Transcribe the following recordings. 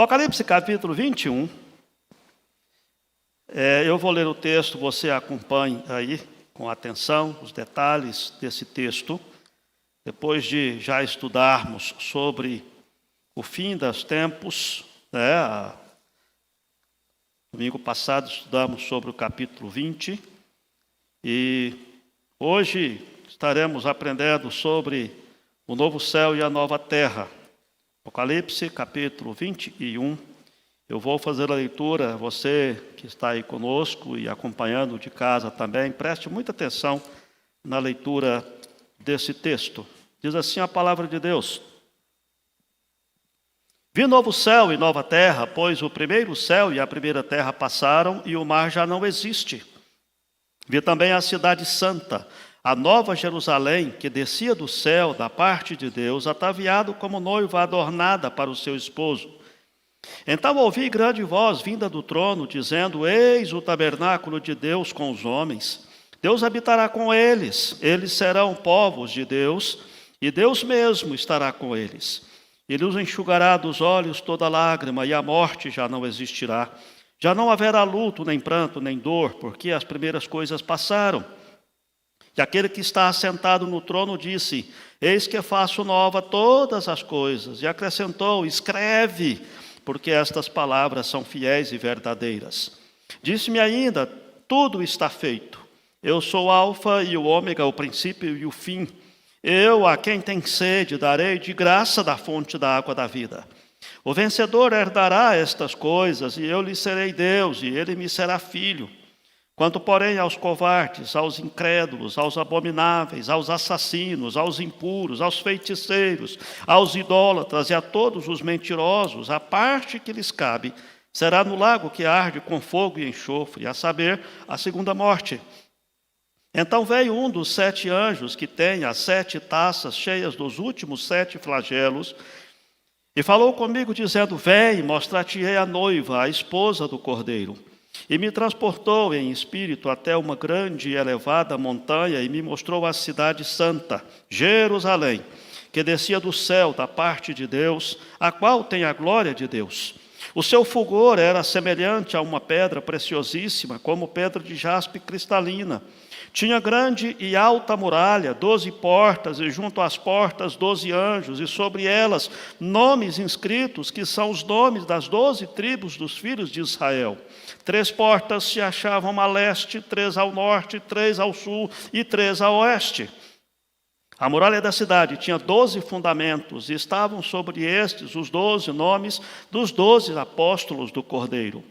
Apocalipse capítulo 21. Eu vou ler o texto, você acompanhe aí com atenção os detalhes desse texto. Depois de já estudarmos sobre o fim dos tempos, domingo passado estudamos sobre o capítulo 20 e hoje estaremos aprendendo sobre o novo céu e a nova terra. Apocalipse capítulo 21. Eu vou fazer a leitura, você que está aí conosco e acompanhando de casa também, preste muita atenção na leitura desse texto. Diz assim a palavra de Deus: Vi novo céu e nova terra, pois o primeiro céu e a primeira terra passaram e o mar já não existe. Vi também a cidade santa, a nova Jerusalém, que descia do céu da parte de Deus, ataviado como noiva adornada para o seu esposo. Então ouvi grande voz vinda do trono, dizendo: Eis o tabernáculo de Deus com os homens. Deus habitará com eles, eles serão povos de Deus, e Deus mesmo estará com eles. Ele os enxugará dos olhos toda lágrima, e a morte já não existirá. Já não haverá luto, nem pranto, nem dor, porque as primeiras coisas passaram. E aquele que está assentado no trono disse: Eis que faço nova todas as coisas. E acrescentou: Escreve, porque estas palavras são fiéis e verdadeiras. Disse-me ainda: Tudo está feito. Eu sou o Alfa e o Ômega, o princípio e o fim. Eu, a quem tem sede, darei de graça da fonte da água da vida. O vencedor herdará estas coisas, e eu lhe serei Deus, e ele me será filho. Quanto, porém, aos covardes, aos incrédulos, aos abomináveis, aos assassinos, aos impuros, aos feiticeiros, aos idólatras e a todos os mentirosos, a parte que lhes cabe será no lago que arde com fogo e enxofre, a saber, a segunda morte. Então veio um dos 7 anjos que tem as 7 taças cheias dos últimos 7 flagelos, e falou comigo, dizendo: Vem, mostrar-te-ei a noiva, a esposa do Cordeiro. E me transportou em espírito até uma grande e elevada montanha e me mostrou a cidade santa, Jerusalém, que descia do céu da parte de Deus, a qual tem a glória de Deus. O seu fulgor era semelhante a uma pedra preciosíssima, como pedra de jaspe cristalina. Tinha grande e alta muralha, 12 portas, e junto às portas 12 anjos, e sobre elas nomes inscritos, que são os nomes das 12 tribos dos filhos de Israel. 3 portas se achavam a leste, 3 ao norte, 3 ao sul e 3 a oeste. A muralha da cidade tinha 12 fundamentos, e estavam sobre estes os 12 nomes dos 12 apóstolos do Cordeiro.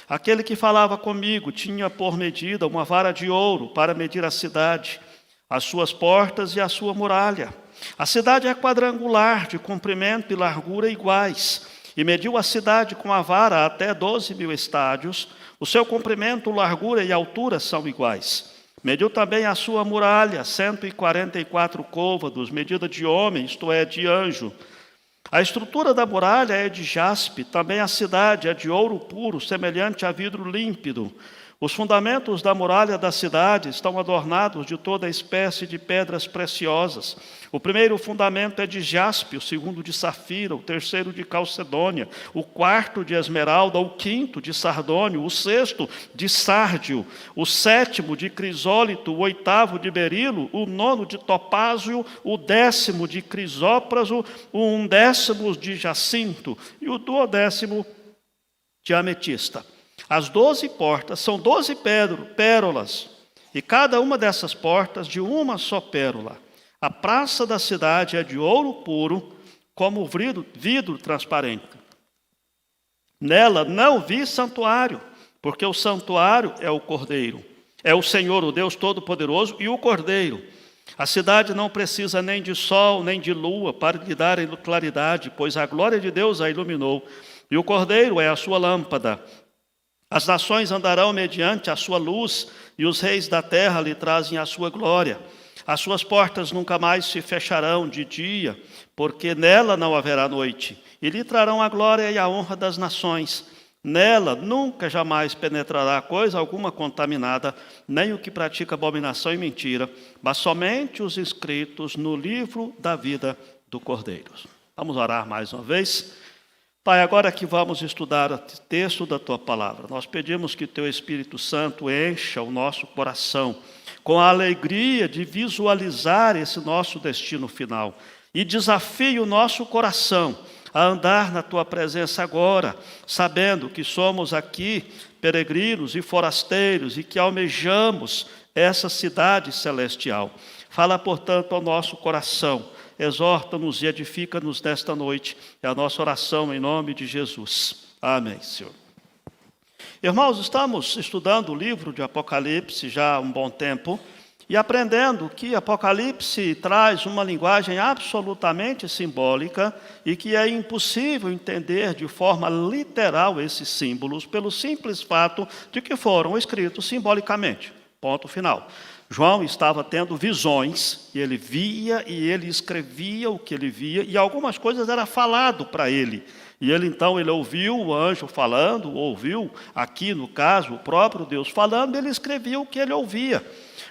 Aquele que falava comigo tinha por medida uma vara de ouro para medir a cidade, as suas portas e a sua muralha. A cidade é quadrangular, de comprimento e largura iguais, e mediu a cidade com a vara até 12.000 estádios. O seu comprimento, largura e altura são iguais. Mediu também a sua muralha, 144 côvados, medida de homem, isto é, de anjo. A estrutura da muralha é de jaspe, também a cidade é de ouro puro, semelhante a vidro límpido. Os fundamentos da muralha da cidade estão adornados de toda espécie de pedras preciosas. O primeiro fundamento é de jaspe, o segundo de safira, o terceiro de calcedônia, o quarto de esmeralda, o quinto de sardônio, o sexto de sárdio, o sétimo de crisólito, o oitavo de berilo, o nono de topázio, o 10º de crisópraso, o 11º de jacinto e o 12º de ametista. As 12 portas são 12 pérolas, e cada uma dessas portas de uma só pérola. A praça da cidade é de ouro puro, como vidro transparente. Nela não vi santuário, porque o santuário é o Cordeiro. É o Senhor, o Deus Todo-Poderoso, e o Cordeiro. A cidade não precisa nem de sol, nem de lua, para lhe darem claridade, pois a glória de Deus a iluminou. E o Cordeiro é a sua lâmpada. As nações andarão mediante a sua luz, e os reis da terra lhe trazem a sua glória. As suas portas nunca mais se fecharão de dia, porque nela não haverá noite. E lhe trarão a glória e a honra das nações. Nela nunca jamais penetrará coisa alguma contaminada, nem o que pratica abominação e mentira, mas somente os inscritos no livro da vida do Cordeiro. Vamos orar mais uma vez. Pai, agora que vamos estudar o texto da Tua Palavra, nós pedimos que Teu Espírito Santo encha o nosso coração com a alegria de visualizar esse nosso destino final e desafie o nosso coração a andar na Tua presença agora, sabendo que somos aqui peregrinos e forasteiros e que almejamos essa cidade celestial. Fala, portanto, ao nosso coração, exorta-nos e edifica-nos nesta noite. É a nossa oração em nome de Jesus. Amém, Senhor. Irmãos, estamos estudando o livro de Apocalipse já há um bom tempo e aprendendo que Apocalipse traz uma linguagem absolutamente simbólica e que é impossível entender de forma literal esses símbolos pelo simples fato de que foram escritos simbolicamente. Ponto final. João estava tendo visões, e ele via e ele escrevia o que ele via, e algumas coisas era falado para ele. E ele ouviu o anjo falando, ouviu aqui no caso o próprio Deus falando, ele escrevia o que ele ouvia.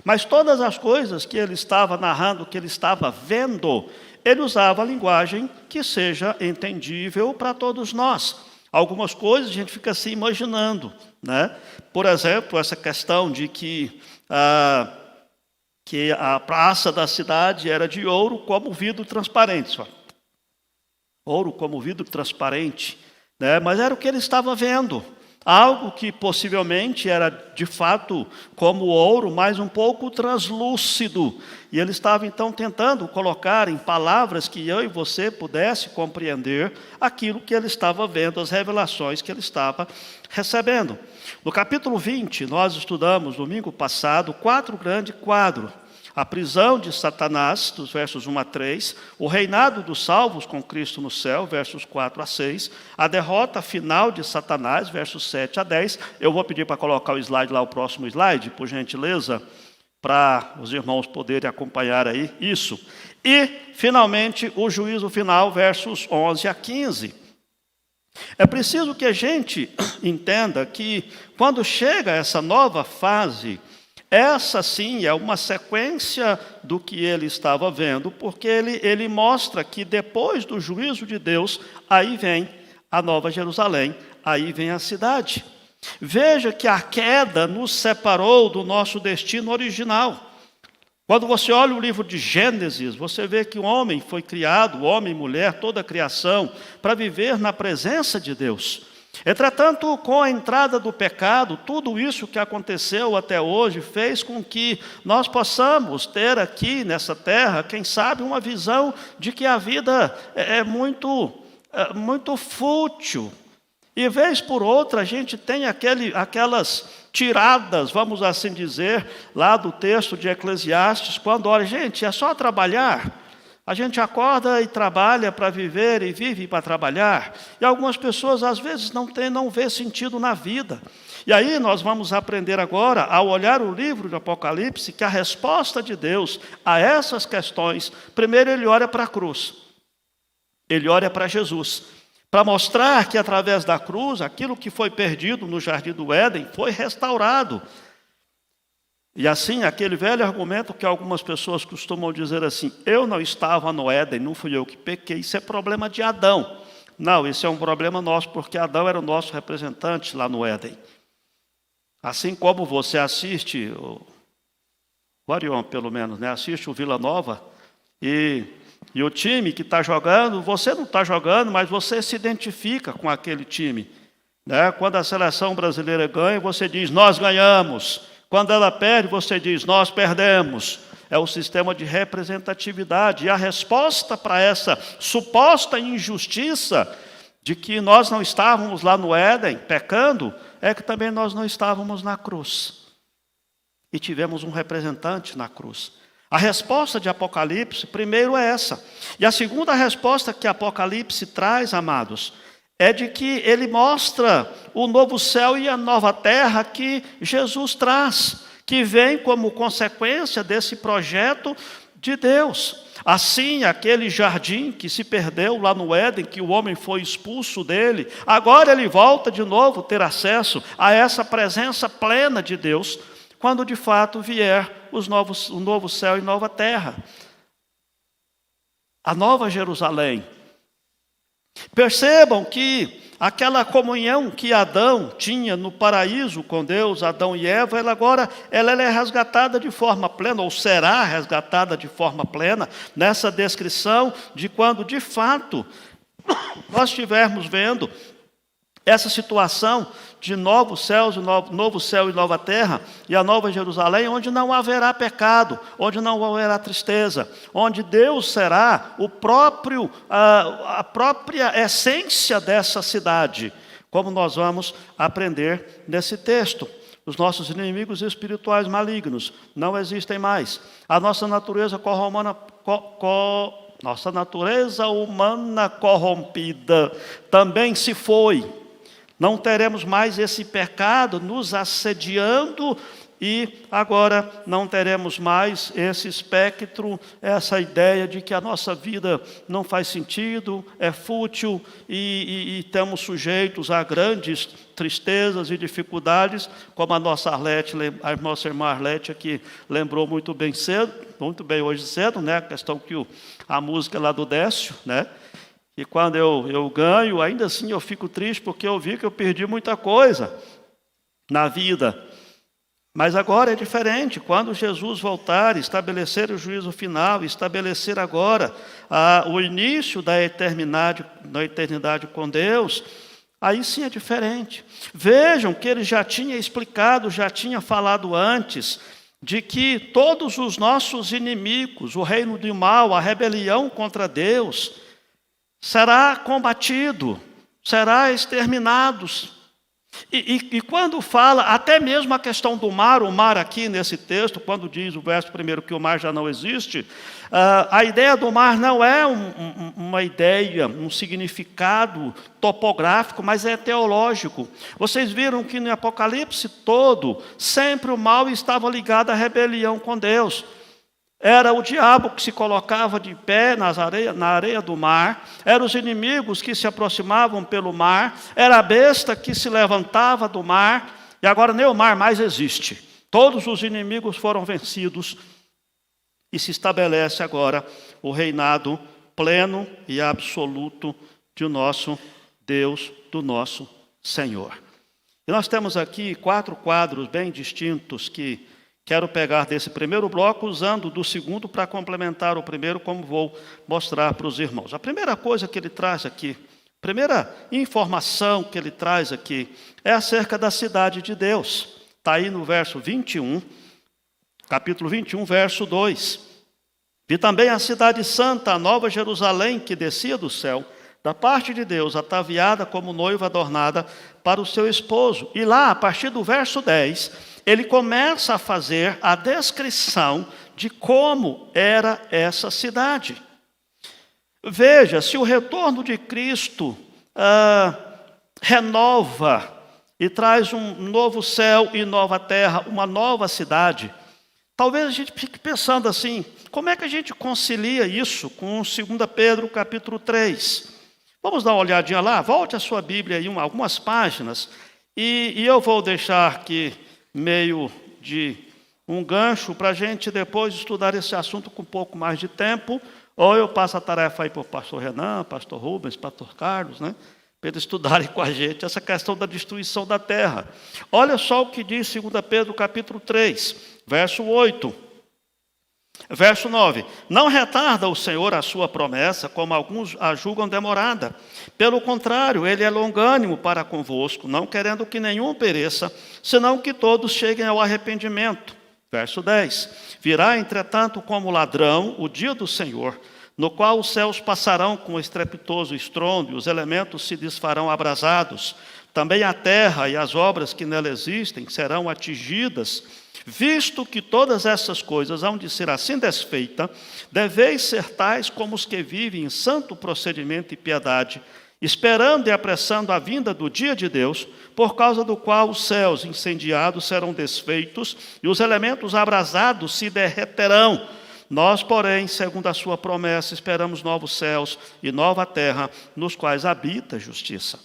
Mas todas as coisas que ele estava narrando, que ele estava vendo, ele usava a linguagem que seja entendível para todos nós. Algumas coisas a gente fica assim imaginando, né? Por exemplo, essa questão de que a praça da cidade era de ouro como vidro transparente. Ouro como vidro transparente, né? Mas era o que ele estava vendo. Algo que possivelmente era de fato como ouro, mas um pouco translúcido. E ele estava então tentando colocar em palavras que eu e você pudesse compreender aquilo que ele estava vendo, as revelações que ele estava recebendo. No capítulo 20, nós estudamos domingo passado 4 grandes quadros. A prisão de Satanás, dos versos 1 a 3, o reinado dos salvos com Cristo no céu, versos 4 a 6, a derrota final de Satanás, versos 7 a 10. Eu vou pedir para colocar o slide lá, o próximo slide, por gentileza, para os irmãos poderem acompanhar aí isso. E, finalmente, o juízo final, versos 11 a 15. É preciso que a gente entenda que, quando chega essa nova fase, essa sim é uma sequência do que ele estava vendo, porque ele mostra que depois do juízo de Deus, aí vem a Nova Jerusalém, aí vem a cidade. Veja que a queda nos separou do nosso destino original. Quando você olha o livro de Gênesis, você vê que o homem foi criado, homem e mulher, toda a criação, para viver na presença de Deus. Entretanto, com a entrada do pecado, tudo isso que aconteceu até hoje fez com que nós possamos ter aqui nessa terra, quem sabe, uma visão de que a vida é muito fútil. E vez por outra a gente tem aquelas tiradas, vamos assim dizer, lá do texto de Eclesiastes, quando olha, gente, é só trabalhar. A gente acorda e trabalha para viver e vive para trabalhar. E algumas pessoas, às vezes, não vê sentido na vida. E aí nós vamos aprender agora, ao olhar o livro de Apocalipse, que a resposta de Deus a essas questões, primeiro ele olha para a cruz. Ele olha para Jesus. Para mostrar que através da cruz, aquilo que foi perdido no Jardim do Éden foi restaurado. E assim, aquele velho argumento que algumas pessoas costumam dizer assim, eu não estava no Éden, não fui eu que pequei, isso é problema de Adão. Não, isso é um problema nosso, porque Adão era o nosso representante lá no Éden. Assim como você assiste, o Arion pelo menos, né? Assiste o Vila Nova, e o time que está jogando, você não está jogando, mas você se identifica com aquele time. Né? Quando a seleção brasileira ganha, você diz, nós ganhamos. Quando ela perde, você diz, nós perdemos. É o sistema de representatividade. E a resposta para essa suposta injustiça de que nós não estávamos lá no Éden, pecando, é que também nós não estávamos na cruz. E tivemos um representante na cruz. A resposta de Apocalipse, primeiro, é essa. E a segunda resposta que Apocalipse traz, amados, é de que ele mostra o novo céu e a nova terra que Jesus traz, que vem como consequência desse projeto de Deus. Assim, aquele jardim que se perdeu lá no Éden, que o homem foi expulso dele, agora ele volta de novo ter acesso a essa presença plena de Deus, quando de fato vier o novo céu e nova terra. A nova Jerusalém. Percebam que aquela comunhão que Adão tinha no paraíso com Deus, Adão e Eva, ela é resgatada de forma plena, ou será resgatada de forma plena, nessa descrição de quando, de fato, nós estivermos vendo essa situação de novos céus, novo céu e nova terra, e a nova Jerusalém, onde não haverá pecado, onde não haverá tristeza, onde Deus será a própria essência dessa cidade, como nós vamos aprender nesse texto. Os nossos inimigos espirituais malignos não existem mais. A nossa natureza nossa natureza humana corrompida também se foi. Não teremos mais esse pecado nos assediando e agora não teremos mais esse espectro, essa ideia de que a nossa vida não faz sentido, é fútil e estamos sujeitos a grandes tristezas e dificuldades, como a nossa irmã Arlete aqui lembrou muito bem hoje cedo, né? A questão que a música lá do Décio, né? E quando eu ganho, ainda assim eu fico triste porque eu vi que eu perdi muita coisa na vida. Mas agora é diferente. Quando Jesus voltar, estabelecer o juízo final, estabelecer agora o início da eternidade com Deus, aí sim é diferente. Vejam que ele já tinha explicado, já tinha falado antes, de que todos os nossos inimigos, o reino do mal, a rebelião contra Deus, será combatido, será exterminado. E quando fala, até mesmo a questão do mar, o mar aqui nesse texto, quando diz o verso primeiro que o mar já não existe, a ideia do mar não é uma ideia, um significado topográfico, mas é teológico. Vocês viram que no Apocalipse todo, sempre o mal estava ligado à rebelião com Deus. Era o diabo que se colocava de pé na areia do mar, eram os inimigos que se aproximavam pelo mar, era a besta que se levantava do mar, e agora nem o mar mais existe. Todos os inimigos foram vencidos e se estabelece agora o reinado pleno e absoluto de nosso Deus, do nosso Senhor. E nós temos aqui 4 quadros bem distintos que quero pegar desse primeiro bloco, usando do segundo para complementar o primeiro, como vou mostrar para os irmãos. A primeira coisa que ele traz aqui, a primeira informação que ele traz aqui, é acerca da cidade de Deus. Está aí no verso 21, capítulo 21, verso 2. Vi também a cidade santa, a nova Jerusalém, que descia do céu, da parte de Deus, ataviada como noiva adornada para o seu esposo. E lá, a partir do verso 10, ele começa a fazer a descrição de como era essa cidade. Veja, se o retorno de Cristo renova e traz um novo céu e nova terra, uma nova cidade, talvez a gente fique pensando assim, como é que a gente concilia isso com 2 Pedro capítulo 3? Vamos dar uma olhadinha lá? Volte a sua Bíblia aí algumas páginas e eu vou deixar aqui meio de um gancho para a gente depois estudar esse assunto com um pouco mais de tempo, ou eu passo a tarefa aí para o pastor Renan, pastor Rubens, pastor Carlos, né, para eles estudarem com a gente essa questão da destruição da terra. Olha só o que diz 2 Pedro capítulo 3, verso 8. Verso 9, não retarda o Senhor a sua promessa, como alguns a julgam demorada. Pelo contrário, ele é longânimo para convosco, não querendo que nenhum pereça, senão que todos cheguem ao arrependimento. Verso 10, virá, entretanto, como ladrão o dia do Senhor, no qual os céus passarão com estrepitoso estrondo, e os elementos se desfarão abrasados. Também a terra e as obras que nela existem serão atingidas. Visto que todas essas coisas hão de ser assim desfeitas, deveis ser tais como os que vivem em santo procedimento e piedade, esperando e apressando a vinda do dia de Deus, por causa do qual os céus incendiados serão desfeitos e os elementos abrasados se derreterão. Nós, porém, segundo a sua promessa, esperamos novos céus e nova terra, nos quais habita a justiça.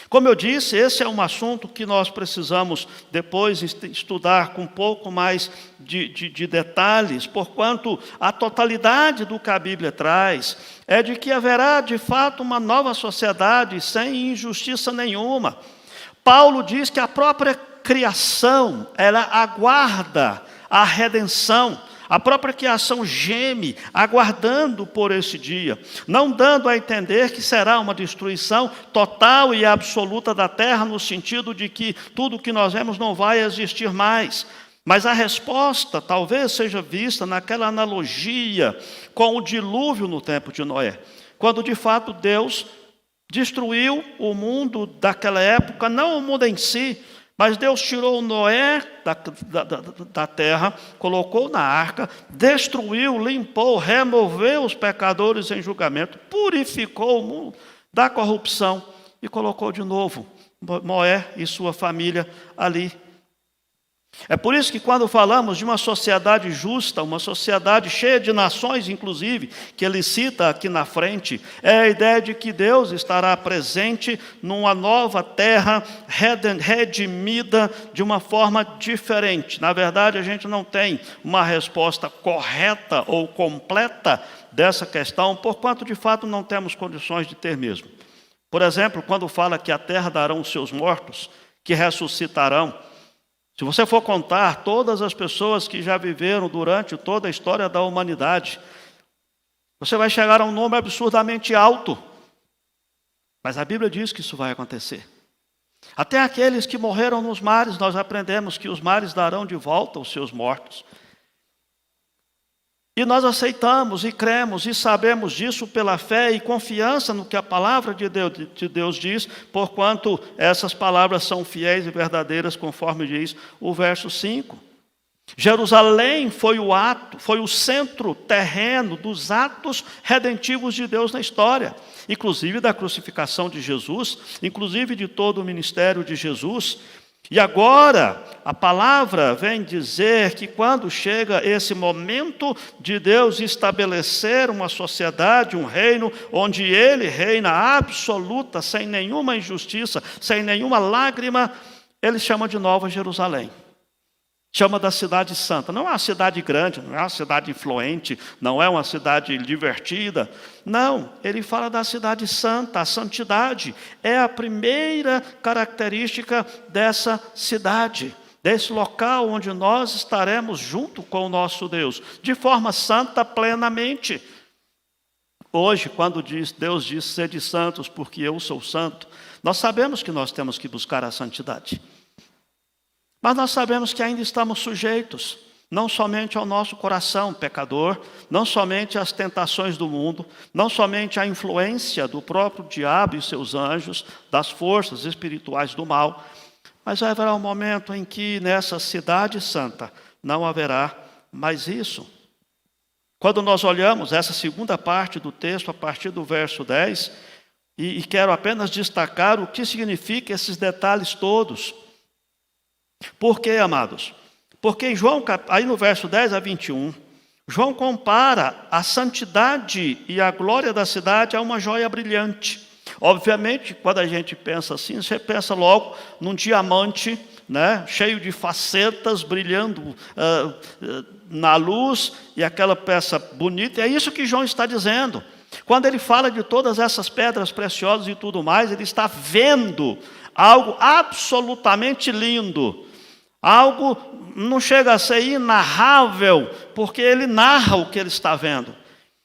Como eu disse, esse é um assunto que nós precisamos depois estudar com um pouco mais de detalhes, porquanto a totalidade do que a Bíblia traz é de que haverá de fato uma nova sociedade sem injustiça nenhuma. Paulo diz que a própria criação, ela aguarda a redenção. A própria criação geme, aguardando por esse dia, não dando a entender que será uma destruição total e absoluta da terra, no sentido de que tudo que nós vemos não vai existir mais. Mas a resposta talvez seja vista naquela analogia com o dilúvio no tempo de Noé, quando de fato Deus destruiu o mundo daquela época, não o mundo em si, mas Deus tirou Noé da terra, colocou na arca, destruiu, limpou, removeu os pecadores em julgamento, purificou o mundo da corrupção e colocou de novo Noé e sua família ali. É por isso que quando falamos de uma sociedade justa, uma sociedade cheia de nações, inclusive, que ele cita aqui na frente, é a ideia de que Deus estará presente numa nova terra, redimida de uma forma diferente. Na verdade, a gente não tem uma resposta correta ou completa dessa questão, porquanto de fato não temos condições de ter mesmo. Por exemplo, quando fala que a terra dará os seus mortos, que ressuscitarão, se você for contar todas as pessoas que já viveram durante toda a história da humanidade, você vai chegar a um número absurdamente alto. Mas a Bíblia diz que isso vai acontecer. Até aqueles que morreram nos mares, nós aprendemos que os mares darão de volta os seus mortos. E nós aceitamos e cremos e sabemos disso pela fé e confiança no que a palavra de Deus diz, porquanto essas palavras são fiéis e verdadeiras, conforme diz o verso 5. Jerusalém foi o centro terreno dos atos redentivos de Deus na história, inclusive da crucificação de Jesus, inclusive de todo o ministério de Jesus. E agora, a palavra vem dizer que quando chega esse momento de Deus estabelecer uma sociedade, um reino, onde Ele reina absoluta, sem nenhuma injustiça, sem nenhuma lágrima, Ele chama de Nova Jerusalém. Chama da cidade santa. Não é uma cidade grande, não é uma cidade influente, não é uma cidade divertida. Não, ele fala da cidade santa. A santidade é a primeira característica dessa cidade, desse local onde nós estaremos junto com o nosso Deus, de forma santa plenamente. Hoje, quando Deus diz, sede santos, porque eu sou santo, nós sabemos que nós temos que buscar a santidade. Mas nós sabemos que ainda estamos sujeitos, não somente ao nosso coração pecador, não somente às tentações do mundo, não somente à influência do próprio diabo e seus anjos, das forças espirituais do mal, mas haverá um momento em que nessa cidade santa não haverá mais isso. Quando nós olhamos essa segunda parte do texto, a partir do verso 10, e quero apenas destacar o que significa esses detalhes todos. Por quê, amados? Porque em João, aí no verso 10 a 21, João compara a santidade e a glória da cidade a uma joia brilhante. Obviamente, quando a gente pensa assim, você pensa logo num diamante, né, cheio de facetas, brilhando na luz, e aquela peça bonita. É isso que João está dizendo. Quando ele fala de todas essas pedras preciosas e tudo mais, ele está vendo algo absolutamente lindo. Algo não chega a ser inarrável, porque ele narra o que ele está vendo.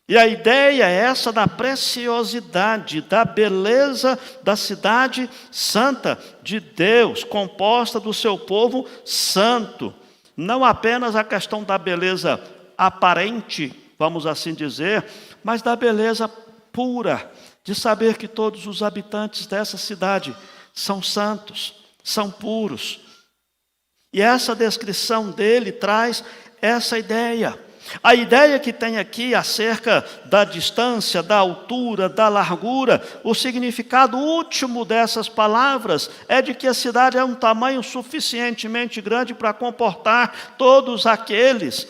E a ideia é essa da preciosidade, da beleza da cidade santa de Deus, composta do seu povo santo. Não apenas a questão da beleza aparente, vamos assim dizer, mas da beleza pura, de saber que todos os habitantes dessa cidade são santos, são puros. E essa descrição dele traz essa ideia. A ideia que tem aqui acerca da distância, da altura, da largura, o significado último dessas palavras é de que a cidade é um tamanho suficientemente grande para comportar todos aqueles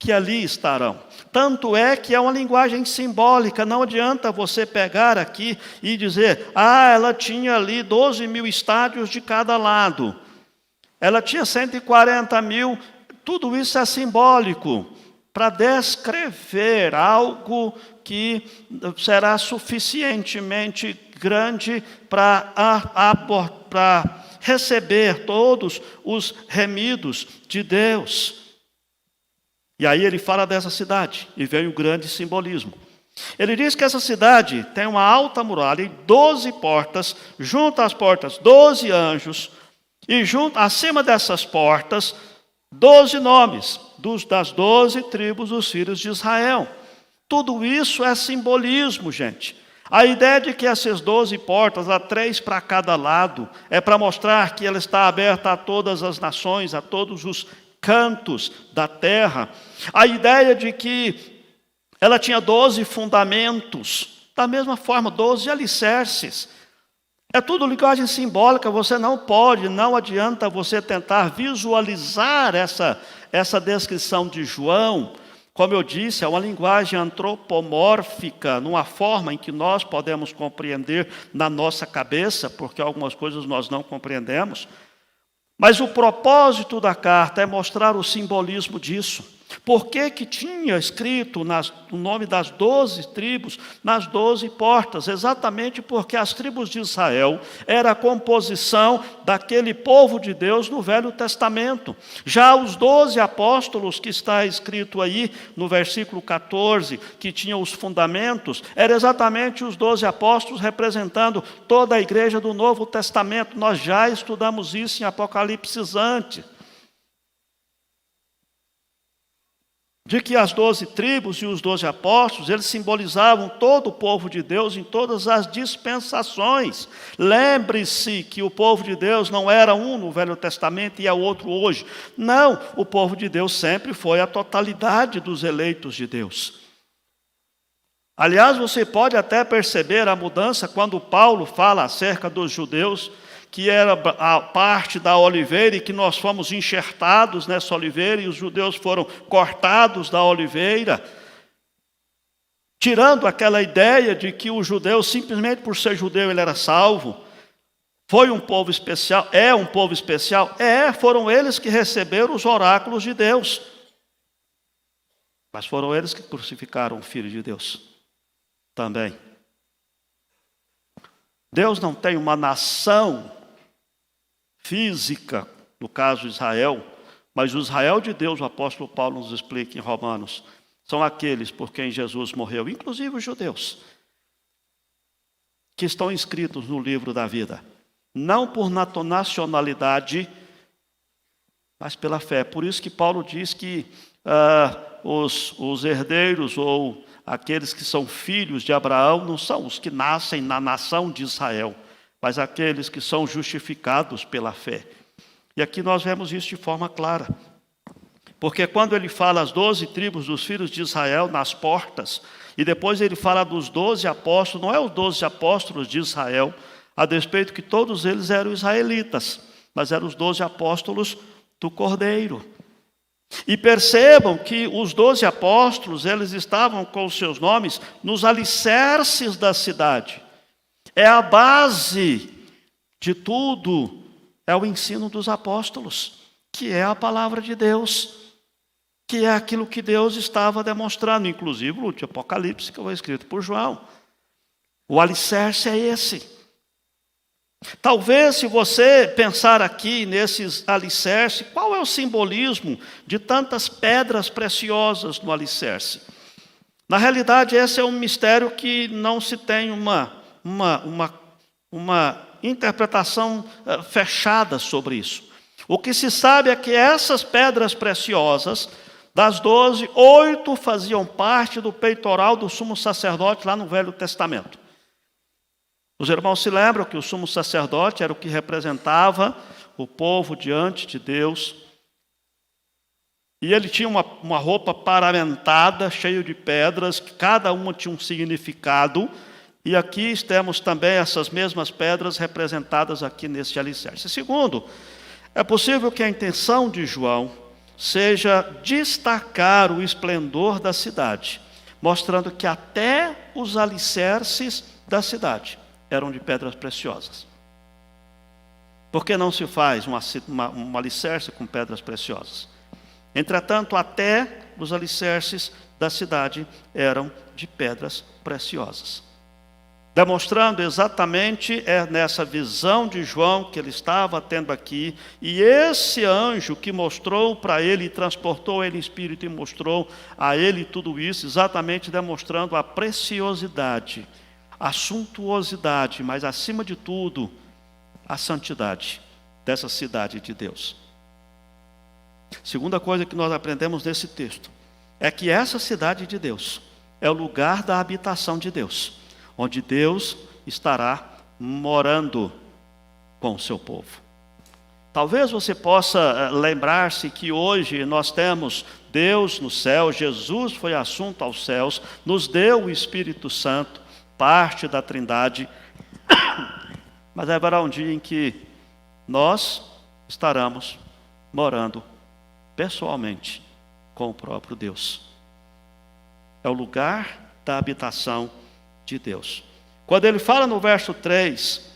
que ali estarão. Tanto é que é uma linguagem simbólica, não adianta você pegar aqui e dizer, ela tinha ali 12.000 estádios de cada lado, ela tinha 140.000, tudo isso é simbólico, para descrever algo que será suficientemente grande para receber todos os remidos de Deus. E aí ele fala dessa cidade, e vem o grande simbolismo. Ele diz que essa cidade tem uma alta muralha e 12 portas, junto às portas 12 anjos, e acima dessas portas 12 nomes das 12 tribos dos filhos de Israel. Tudo isso é simbolismo, gente. A ideia de que essas 12 portas, há 3 para cada lado, é para mostrar que ela está aberta a todas as nações, a todos os cantos da terra. A ideia de que ela tinha 12 fundamentos, da mesma forma, 12 alicerces. É tudo linguagem simbólica, você não adianta você tentar visualizar essa descrição de João. Como eu disse, é uma linguagem antropomórfica, numa forma em que nós podemos compreender na nossa cabeça, porque algumas coisas nós não compreendemos. Mas o propósito da carta é mostrar o simbolismo disso. Por que tinha escrito o nome das 12 tribos nas 12 portas? Exatamente porque as tribos de Israel era a composição daquele povo de Deus no Velho Testamento. Já os 12 apóstolos, que está escrito aí no versículo 14, que tinham os fundamentos, eram exatamente os 12 apóstolos representando toda a igreja do Novo Testamento. Nós já estudamos isso em Apocalipse antes. De que as 12 tribos e os 12 apóstolos, eles simbolizavam todo o povo de Deus em todas as dispensações. Lembre-se que o povo de Deus não era um no Velho Testamento e é outro hoje. Não, o povo de Deus sempre foi a totalidade dos eleitos de Deus. Aliás, você pode até perceber a mudança quando Paulo fala acerca dos judeus, que era a parte da oliveira e que nós fomos enxertados nessa oliveira e os judeus foram cortados da oliveira, tirando aquela ideia de que o judeu, simplesmente por ser judeu, ele era salvo. Foi um povo especial, é um povo especial, foram eles que receberam os oráculos de Deus. Mas foram eles que crucificaram o Filho de Deus também. Deus não tem uma nação física, no caso Israel, mas o Israel de Deus, o apóstolo Paulo nos explica em Romanos, são aqueles por quem Jesus morreu, inclusive os judeus, que estão inscritos no livro da vida, não por nacionalidade, mas pela fé. Por isso que Paulo diz que os herdeiros ou aqueles que são filhos de Abraão não são os que nascem na nação de Israel, mas aqueles que são justificados pela fé. E aqui nós vemos isso de forma clara. Porque quando ele fala as 12 tribos dos filhos de Israel nas portas, e depois ele fala dos 12 apóstolos, não é os 12 apóstolos de Israel, a despeito que todos eles eram israelitas, mas eram os 12 apóstolos do Cordeiro. E percebam que os 12 apóstolos, eles estavam com os seus nomes nos alicerces da cidade. É a base de tudo, é o ensino dos apóstolos, que é a palavra de Deus, que é aquilo que Deus estava demonstrando, inclusive o de Apocalipse, que foi escrito por João. O alicerce é esse. Talvez, se você pensar aqui nesses alicerces, qual é o simbolismo de tantas pedras preciosas no alicerce? Na realidade, esse é um mistério que não se tem uma interpretação fechada sobre isso. O que se sabe é que essas pedras preciosas, das 12, 8 faziam parte do peitoral do sumo sacerdote lá no Velho Testamento. Os irmãos se lembram que o sumo sacerdote era o que representava o povo diante de Deus. E ele tinha uma roupa paramentada, cheia de pedras, que cada uma tinha um significado. E aqui temos também essas mesmas pedras representadas aqui nesse alicerce. Segundo, é possível que a intenção de João seja destacar o esplendor da cidade, mostrando que até os alicerces da cidade eram de pedras preciosas. Por que não se faz um alicerce com pedras preciosas? Entretanto, até os alicerces da cidade eram de pedras preciosas. Demonstrando exatamente nessa visão de João que ele estava tendo aqui, e esse anjo que mostrou para ele, transportou ele em espírito e mostrou a ele tudo isso, exatamente demonstrando a preciosidade, a suntuosidade, mas acima de tudo, a santidade dessa cidade de Deus. Segunda coisa que nós aprendemos nesse texto é que essa cidade de Deus é o lugar da habitação de Deus, onde Deus estará morando com o seu povo. Talvez você possa lembrar-se que hoje nós temos Deus no céu, Jesus foi assunto aos céus, nos deu o Espírito Santo, parte da Trindade, mas haverá um dia em que nós estaremos morando pessoalmente com o próprio Deus. É o lugar da habitação de Deus. Quando ele fala no verso 3,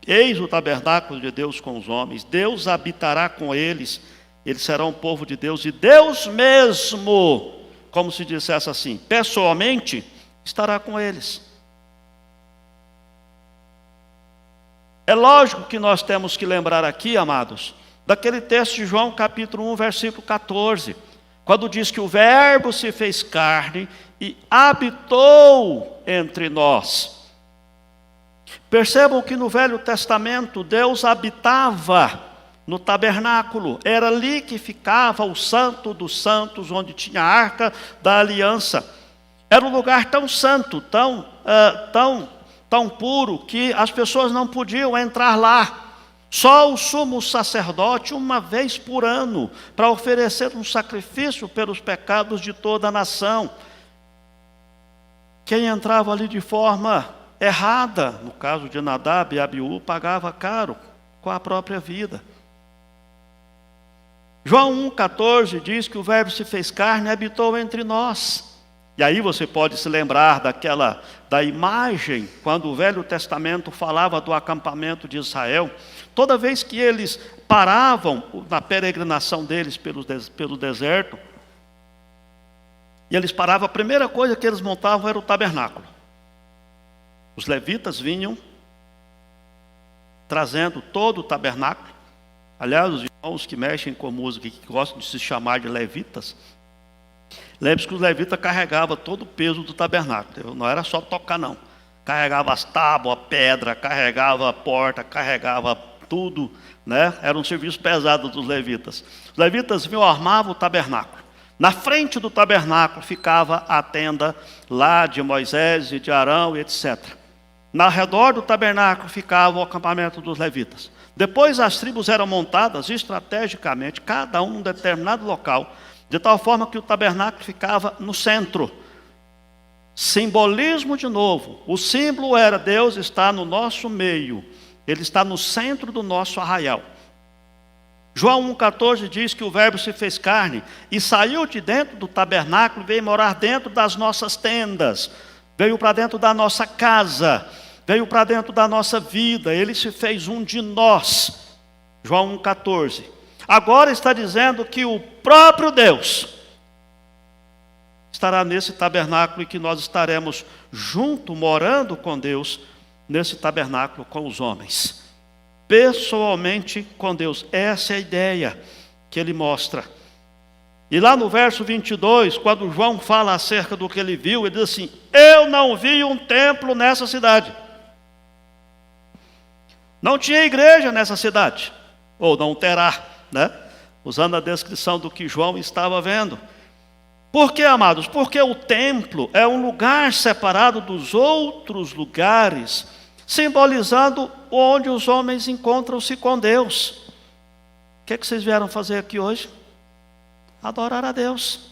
eis o tabernáculo de Deus com os homens, Deus habitará com eles, eles serão um povo de Deus, e Deus mesmo, como se dissesse assim, pessoalmente, estará com eles. É lógico que nós temos que lembrar aqui, amados, daquele texto de João capítulo 1, versículo 14, quando diz que o Verbo se fez carne e habitou entre nós. Percebam que no Velho Testamento Deus habitava no tabernáculo, era ali que ficava o Santo dos Santos, onde tinha a Arca da Aliança. Era um lugar tão santo, tão puro, que as pessoas não podiam entrar lá. Só o sumo sacerdote, uma vez por ano, para oferecer um sacrifício pelos pecados de toda a nação. Quem entrava ali de forma errada, no caso de Nadab e Abiú, pagava caro com a própria vida. João 1,14 diz que o Verbo se fez carne e habitou entre nós. E aí você pode se lembrar da imagem, quando o Velho Testamento falava do acampamento de Israel. Toda vez que eles paravam na peregrinação deles pelo deserto, e eles paravam, a primeira coisa que eles montavam era o tabernáculo. Os levitas vinham trazendo todo o tabernáculo. Aliás, os irmãos que mexem com música e que gostam de se chamar de levitas, lembre-se que os levitas carregavam todo o peso do tabernáculo. Não era só tocar, não. Carregava as tábuas, a pedra, carregava a porta, carregava tudo, né? Era um serviço pesado dos levitas. Os levitas vinham, armavam o tabernáculo. Na frente do tabernáculo ficava a tenda lá de Moisés e de Arão, etc. Ao redor do tabernáculo ficava o acampamento dos levitas. Depois as tribos eram montadas estrategicamente, cada um num determinado local, de tal forma que o tabernáculo ficava no centro. Simbolismo de novo. O símbolo era Deus está no nosso meio. Ele está no centro do nosso arraial. João 1,14 diz que o Verbo se fez carne e saiu de dentro do tabernáculo e veio morar dentro das nossas tendas. Veio para dentro da nossa casa. Veio para dentro da nossa vida. Ele se fez um de nós. João 1,14. Agora está dizendo que o próprio Deus estará nesse tabernáculo e que nós estaremos junto, morando com Deus, nesse tabernáculo com os homens. Pessoalmente com Deus. Essa é a ideia que ele mostra. E lá no verso 22, quando João fala acerca do que ele viu, ele diz assim: eu não vi um templo nessa cidade. Não tinha igreja nessa cidade. Ou não terá, né? Usando a descrição do que João estava vendo. Por que, amados? Porque o templo é um lugar separado dos outros lugares, simbolizando onde os homens encontram-se com Deus. O que vocês vieram fazer aqui hoje? Adorar a Deus.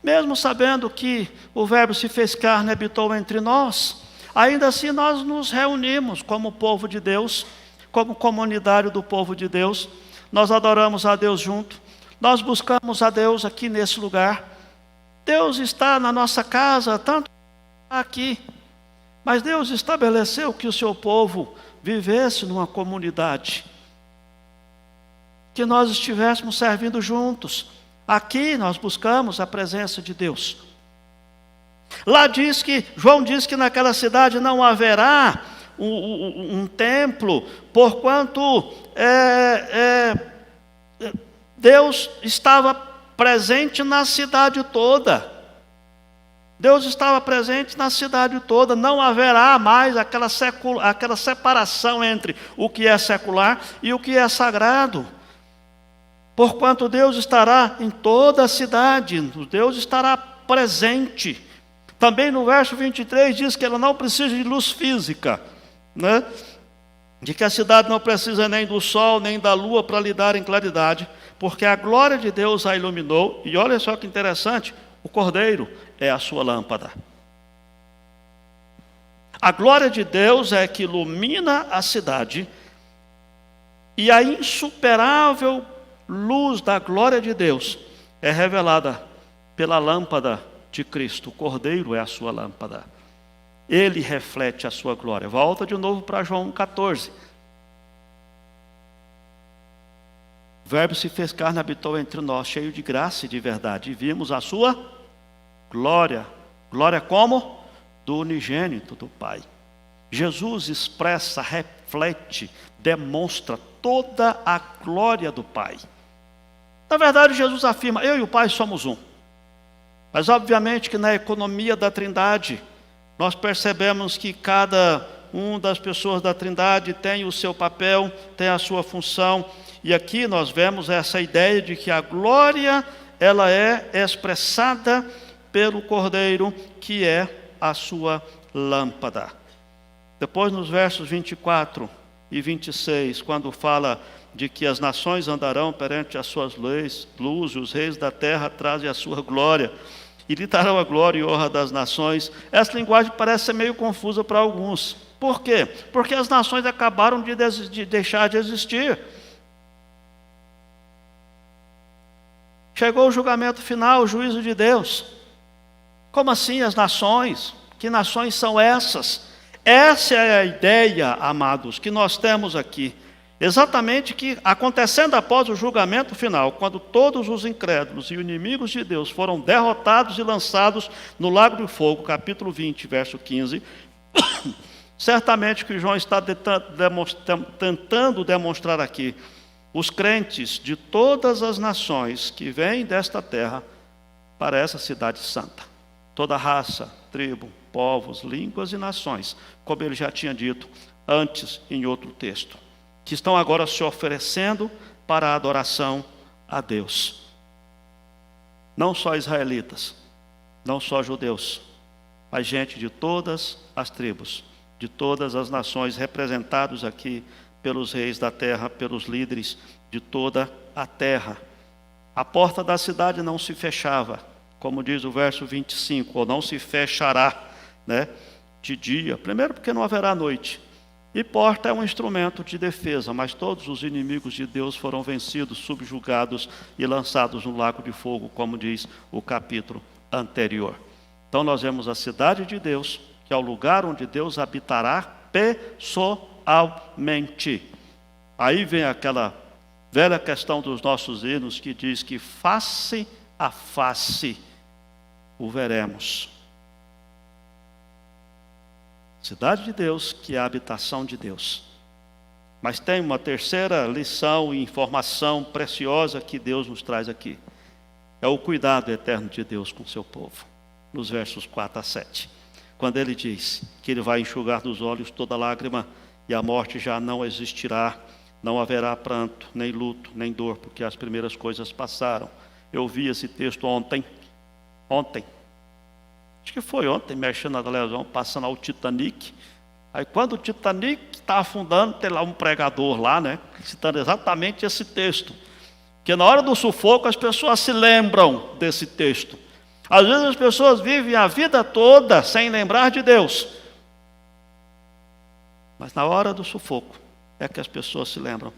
Mesmo sabendo que o Verbo se fez carne e habitou entre nós, ainda assim nós nos reunimos como povo de Deus, como comunidade do povo de Deus. Nós adoramos a Deus junto. Nós buscamos a Deus aqui nesse lugar. Deus está na nossa casa, tanto aqui. Mas Deus estabeleceu que o seu povo vivesse numa comunidade, que nós estivéssemos servindo juntos. Aqui nós buscamos a presença de Deus. Lá João diz que naquela cidade não haverá um templo, porquanto Deus estava presente na cidade toda. Deus estava presente na cidade toda. Não haverá mais aquela separação entre o que é secular e o que é sagrado. Porquanto Deus estará em toda a cidade, Deus estará presente. Também no verso 23 diz que ela não precisa de luz física, né? De que a cidade não precisa nem do sol, nem da lua para lhe dar em claridade, porque a glória de Deus a iluminou. E olha só que interessante, o Cordeiro é a sua lâmpada. A glória de Deus é que ilumina a cidade, e a insuperável luz da glória de Deus é revelada pela lâmpada de Cristo. O Cordeiro é a sua lâmpada. Ele reflete a sua glória. Volta de novo para João 14. O Verbo se fez carne e habitou entre nós, cheio de graça e de verdade. E vimos a sua glória. Glória como? Do unigênito do Pai. Jesus expressa, reflete, demonstra toda a glória do Pai. Na verdade, Jesus afirma: eu e o Pai somos um. Mas obviamente que na economia da Trindade, nós percebemos que cada uma das pessoas da Trindade tem o seu papel, tem a sua função. E aqui nós vemos essa ideia de que a glória, ela é expressada pelo Cordeiro, que é a sua lâmpada. Depois nos versos 24 e 26, quando fala de que as nações andarão perante as suas leis, luz, e os reis da terra trazem a sua glória, e lhe darão a glória e honra das nações. Essa linguagem parece ser meio confusa para alguns. Por quê? Porque as nações acabaram de deixar de existir. Chegou o julgamento final, o juízo de Deus. Como assim as nações? Que nações são essas? Essa é a ideia, amados, que nós temos aqui. Exatamente que acontecendo após o julgamento final, quando todos os incrédulos e inimigos de Deus foram derrotados e lançados no lago de fogo, capítulo 20, verso 15, certamente que João está tentando demonstrar aqui, os crentes de todas as nações que vêm desta terra para essa cidade santa, toda raça, tribo, povos, línguas e nações, como ele já tinha dito antes em outro texto, que estão agora se oferecendo para a adoração a Deus. Não só israelitas, não só judeus, mas gente de todas as tribos, de todas as nações, representados aqui pelos reis da terra, pelos líderes de toda a terra. A porta da cidade não se fechava, como diz o verso 25, ou não se fechará, né, de dia. Primeiro porque não haverá noite. E porta é um instrumento de defesa, mas todos os inimigos de Deus foram vencidos, subjugados e lançados no lago de fogo, como diz o capítulo anterior. Então nós vemos a cidade de Deus, que é o lugar onde Deus habitará pessoalmente. Aí vem aquela velha questão dos nossos hinos, que diz que face a face o veremos. Cidade de Deus, que é a habitação de Deus. Mas tem uma terceira lição e informação preciosa que Deus nos traz aqui. É o cuidado eterno de Deus com o seu povo. Nos versos 4 a 7. Quando ele diz que ele vai enxugar dos olhos toda lágrima e a morte já não existirá, não haverá pranto, nem luto, nem dor, porque as primeiras coisas passaram. Eu vi esse texto ontem, acho que foi ontem, mexendo na televisão, passando ao Titanic. Aí quando o Titanic está afundando, tem lá um pregador lá, né, citando exatamente esse texto. Porque na hora do sufoco as pessoas se lembram desse texto. Às vezes as pessoas vivem a vida toda sem lembrar de Deus. Mas na hora do sufoco é que as pessoas se lembram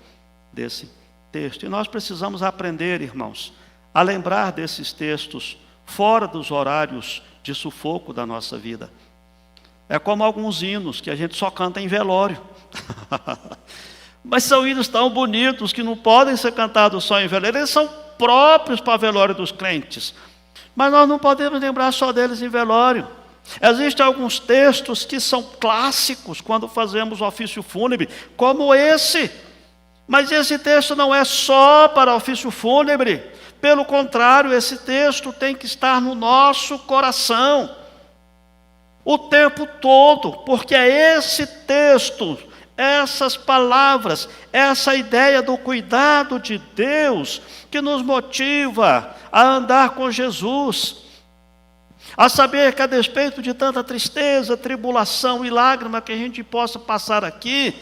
desse texto. E nós precisamos aprender, irmãos, a lembrar desses textos fora dos horários de sufoco da nossa vida. É como alguns hinos que a gente só canta em velório. Mas são hinos tão bonitos que não podem ser cantados só em velório. Eles são próprios para a velório dos crentes. Mas nós não podemos lembrar só deles em velório. Existem alguns textos que são clássicos quando fazemos o ofício fúnebre, como esse. Mas esse texto não é só para ofício fúnebre. Pelo contrário, esse texto tem que estar no nosso coração o tempo todo, porque é esse texto, essas palavras, essa ideia do cuidado de Deus que nos motiva a andar com Jesus, a saber que a despeito de tanta tristeza, tribulação e lágrima que a gente possa passar aqui,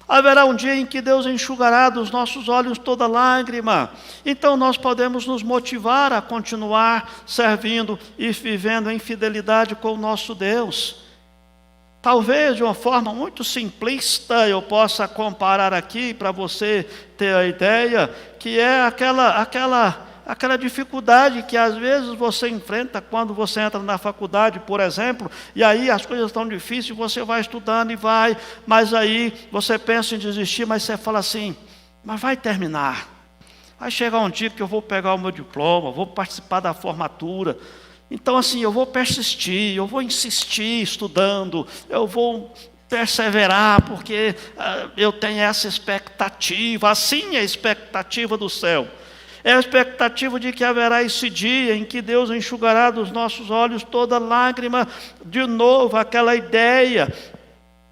haverá um dia em que Deus enxugará dos nossos olhos toda lágrima. Então nós podemos nos motivar a continuar servindo e vivendo em fidelidade com o nosso Deus. Talvez de uma forma muito simplista eu possa comparar aqui para você ter a ideia, que é aquela dificuldade que às vezes você enfrenta quando você entra na faculdade, por exemplo, e aí as coisas estão difíceis, você vai estudando e vai, mas aí você pensa em desistir, mas você fala assim, mas vai terminar. Vai chegar um dia que eu vou pegar o meu diploma, vou participar da formatura. Então assim, eu vou persistir, eu vou insistir estudando, eu vou perseverar, porque eu tenho essa expectativa, assim é a expectativa do céu. É a expectativa de que haverá esse dia em que Deus enxugará dos nossos olhos toda lágrima, de novo, aquela ideia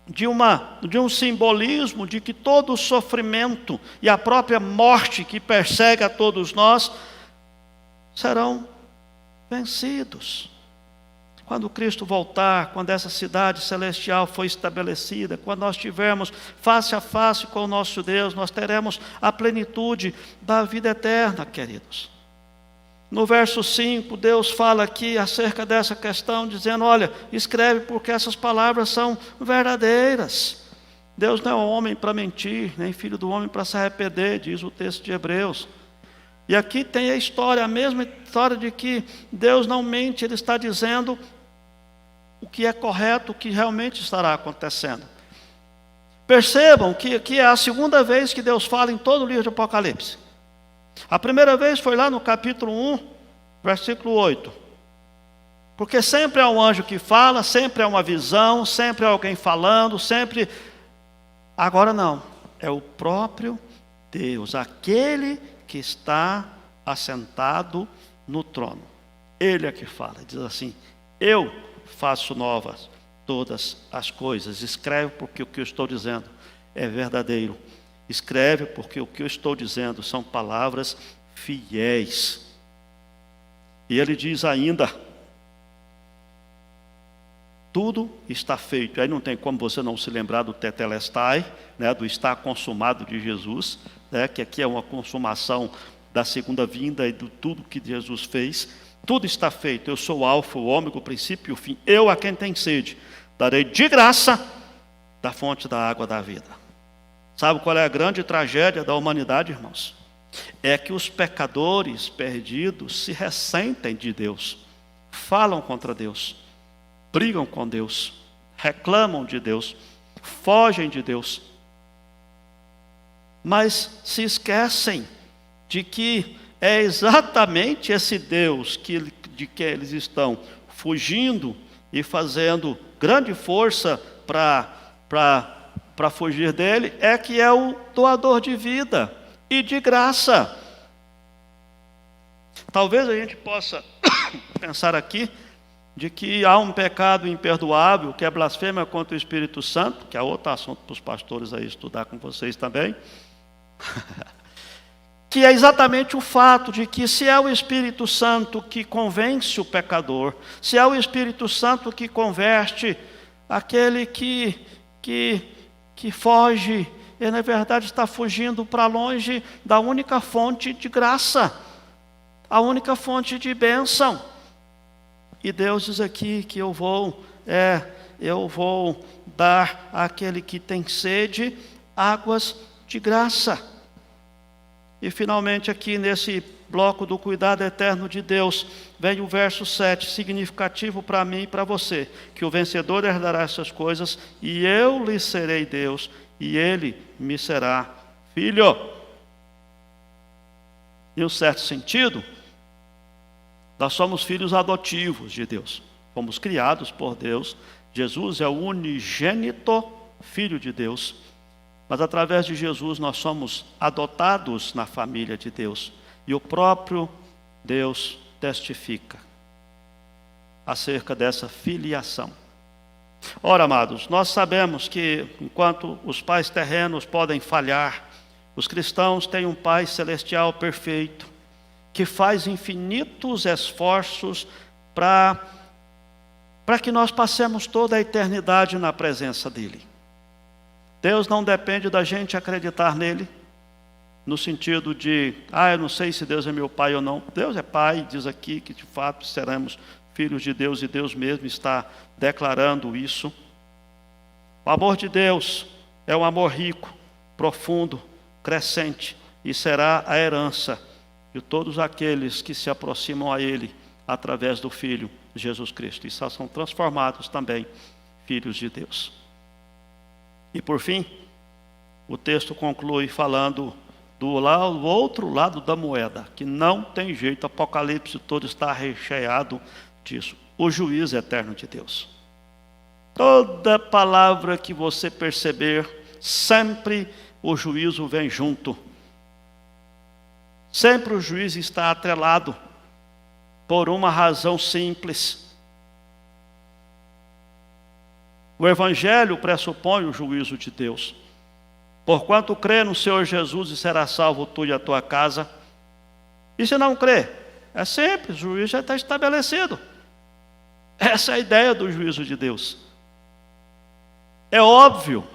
de um simbolismo de que todo o sofrimento e a própria morte que persegue a todos nós serão vencidos. Quando Cristo voltar, quando essa cidade celestial for estabelecida, quando nós estivermos face a face com o nosso Deus, nós teremos a plenitude da vida eterna, queridos. No verso 5, Deus fala aqui acerca dessa questão, dizendo, olha, escreve porque essas palavras são verdadeiras. Deus não é homem para mentir, nem filho do homem para se arrepender, diz o texto de Hebreus. E aqui tem a mesma história de que Deus não mente, Ele está dizendo o que é correto, o que realmente estará acontecendo. Percebam que é a segunda vez que Deus fala em todo o livro de Apocalipse. A primeira vez foi lá no capítulo 1, versículo 8. Porque sempre é um anjo que fala, sempre é uma visão, sempre é alguém falando, sempre... Agora não, é o próprio Deus, aquele que está assentado no trono. Ele é que fala, diz assim, eu faço novas todas as coisas. Escreve porque o que eu estou dizendo é verdadeiro. Escreve porque o que eu estou dizendo são palavras fiéis. E ele diz ainda, tudo está feito. Aí não tem como você não se lembrar do tetelestai, né, do estar consumado de Jesus, né, que aqui é uma consumação da segunda vinda e de tudo que Jesus fez. Tudo está feito, eu sou o alfa, o ômega, o princípio e o fim. Eu a quem tem sede, darei de graça da fonte da água da vida. Sabe qual é a grande tragédia da humanidade, irmãos? É que os pecadores perdidos se ressentem de Deus, falam contra Deus, brigam com Deus, reclamam de Deus, fogem de Deus. Mas se esquecem de que é exatamente esse Deus de que eles estão fugindo e fazendo grande força para fugir dele, é que é o doador de vida e de graça. Talvez a gente possa pensar aqui de que há um pecado imperdoável, que é blasfêmia contra o Espírito Santo, que é outro assunto para os pastores aí estudar com vocês também. Que é exatamente o fato de que se é o Espírito Santo que convence o pecador, se é o Espírito Santo que converte aquele que foge, ele na verdade está fugindo para longe da única fonte de graça, a única fonte de bênção. E Deus diz aqui que eu vou dar àquele que tem sede águas de graça. E finalmente aqui nesse bloco do cuidado eterno de Deus, vem o verso 7, significativo para mim e para você, que o vencedor herdará essas coisas, e eu lhe serei Deus, e ele me será filho. Em um certo sentido, nós somos filhos adotivos de Deus, fomos criados por Deus. Jesus é o unigênito Filho de Deus, mas através de Jesus nós somos adotados na família de Deus, e o próprio Deus testifica acerca dessa filiação. Ora, amados, nós sabemos que enquanto os pais terrenos podem falhar, os cristãos têm um Pai celestial perfeito, que faz infinitos esforços para que nós passemos toda a eternidade na presença dEle. Deus não depende da gente acreditar nele, no sentido de, eu não sei se Deus é meu pai ou não. Deus é pai, diz aqui que de fato seremos filhos de Deus, e Deus mesmo está declarando isso. O amor de Deus é um amor rico, profundo, crescente, e será a herança de todos aqueles que se aproximam a Ele através do Filho Jesus Cristo, e são transformados também filhos de Deus. E por fim, o texto conclui falando do outro lado da moeda, que não tem jeito, o Apocalipse todo está recheado disso, o juízo eterno de Deus. Toda palavra que você perceber, sempre o juízo vem junto. Sempre o juízo está atrelado, por uma razão simples. O Evangelho pressupõe o juízo de Deus. Porquanto crê no Senhor Jesus e será salvo tu e a tua casa. E se não crê? É simples, o juízo já está estabelecido. Essa é a ideia do juízo de Deus. É óbvio.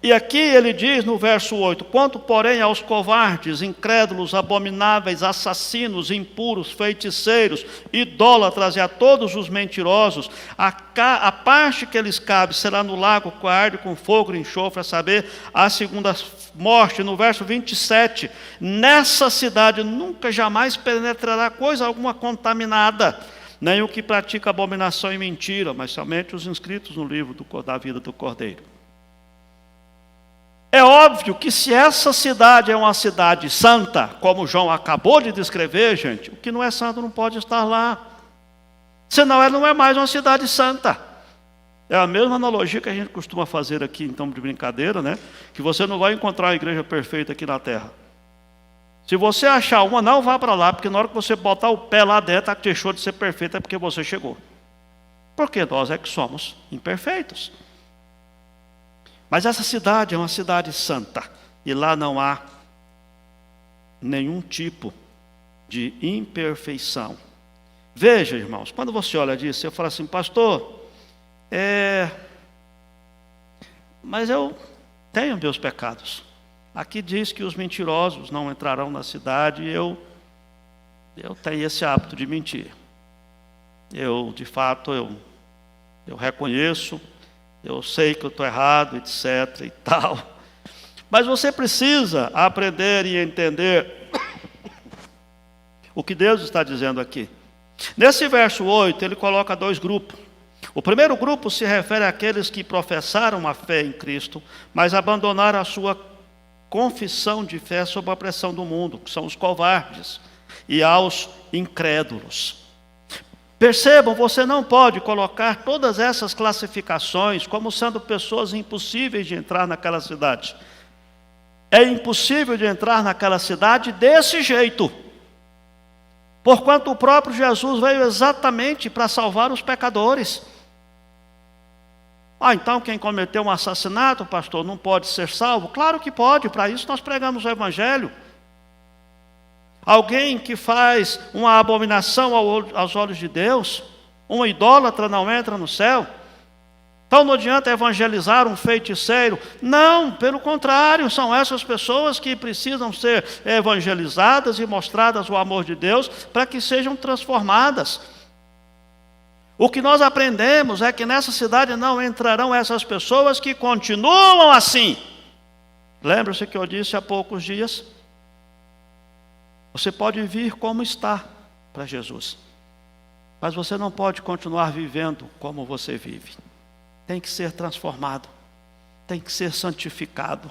E aqui ele diz no verso 8, quanto porém aos covardes, incrédulos, abomináveis, assassinos, impuros, feiticeiros, idólatras e a todos os mentirosos, a parte que lhes cabe será no lago que arde com fogo e enxofre, a saber, a segunda morte. No verso 27, nessa cidade nunca jamais penetrará coisa alguma contaminada, nem o que pratica abominação e mentira, mas somente os inscritos no livro da vida do Cordeiro. É óbvio que se essa cidade é uma cidade santa, como João acabou de descrever, gente, o que não é santo não pode estar lá. Senão ela não é mais uma cidade santa. É a mesma analogia que a gente costuma fazer aqui, então, de brincadeira, né? Que você não vai encontrar uma igreja perfeita aqui na terra. Se você achar uma, não vá para lá, porque na hora que você botar o pé lá dentro, ela deixou de ser perfeita, é porque você chegou. Porque nós é que somos imperfeitos. Mas essa cidade é uma cidade santa, e lá não há nenhum tipo de imperfeição. Veja, irmãos, quando você olha disso, você fala assim, pastor, mas eu tenho meus pecados. Aqui diz que os mentirosos não entrarão na cidade, e eu tenho esse hábito de mentir. De fato, eu reconheço, eu sei que eu estou errado, etc. e tal. Mas você precisa aprender e entender o que Deus está dizendo aqui. Nesse verso 8, ele coloca dois grupos. O primeiro grupo se refere àqueles que professaram a fé em Cristo, mas abandonaram a sua confissão de fé sob a pressão do mundo, que são os covardes, e aos incrédulos. Percebam, você não pode colocar todas essas classificações como sendo pessoas impossíveis de entrar naquela cidade. É impossível de entrar naquela cidade desse jeito, porquanto o próprio Jesus veio exatamente para salvar os pecadores. Então quem cometeu um assassinato, pastor, não pode ser salvo? Claro que pode, para isso nós pregamos o Evangelho. Alguém que faz uma abominação aos olhos de Deus, um idólatra, não entra no céu. Então não adianta evangelizar um feiticeiro. Não, pelo contrário, são essas pessoas que precisam ser evangelizadas e mostradas o amor de Deus para que sejam transformadas. O que nós aprendemos é que nessa cidade não entrarão essas pessoas que continuam assim, Lembra-se que eu disse há poucos dias? Você pode vir como está para Jesus, mas você não pode continuar vivendo como você vive. Tem que ser transformado, tem que ser santificado.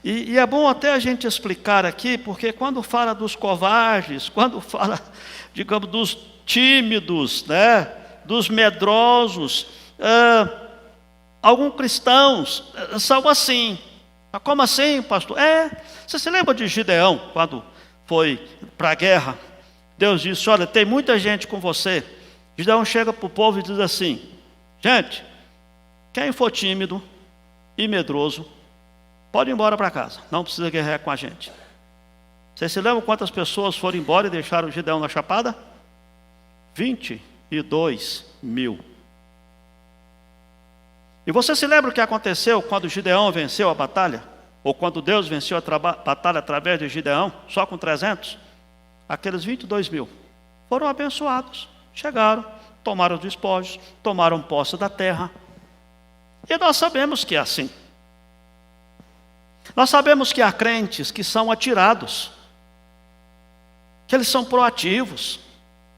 E é bom até a gente explicar aqui, porque quando fala dos covardes, quando fala, digamos, dos tímidos, né, dos medrosos, alguns cristãos são assim. Mas como assim, pastor? Você se lembra de Gideão, quando foi para a guerra? Deus disse, olha, tem muita gente com você. Gideão chega para o povo e diz assim, gente, quem for tímido e medroso, pode ir embora para casa, não precisa guerrear com a gente. Vocês se lembram quantas pessoas foram embora e deixaram Gideão na chapada? 22 mil. E você se lembra o que aconteceu quando Gideão venceu a batalha? Ou quando Deus venceu a batalha através de Gideão, só com 300? Aqueles 22 mil foram abençoados, chegaram, tomaram os despojos, tomaram posse da terra. E nós sabemos que é assim. Nós sabemos que há crentes que são atirados, que eles são proativos,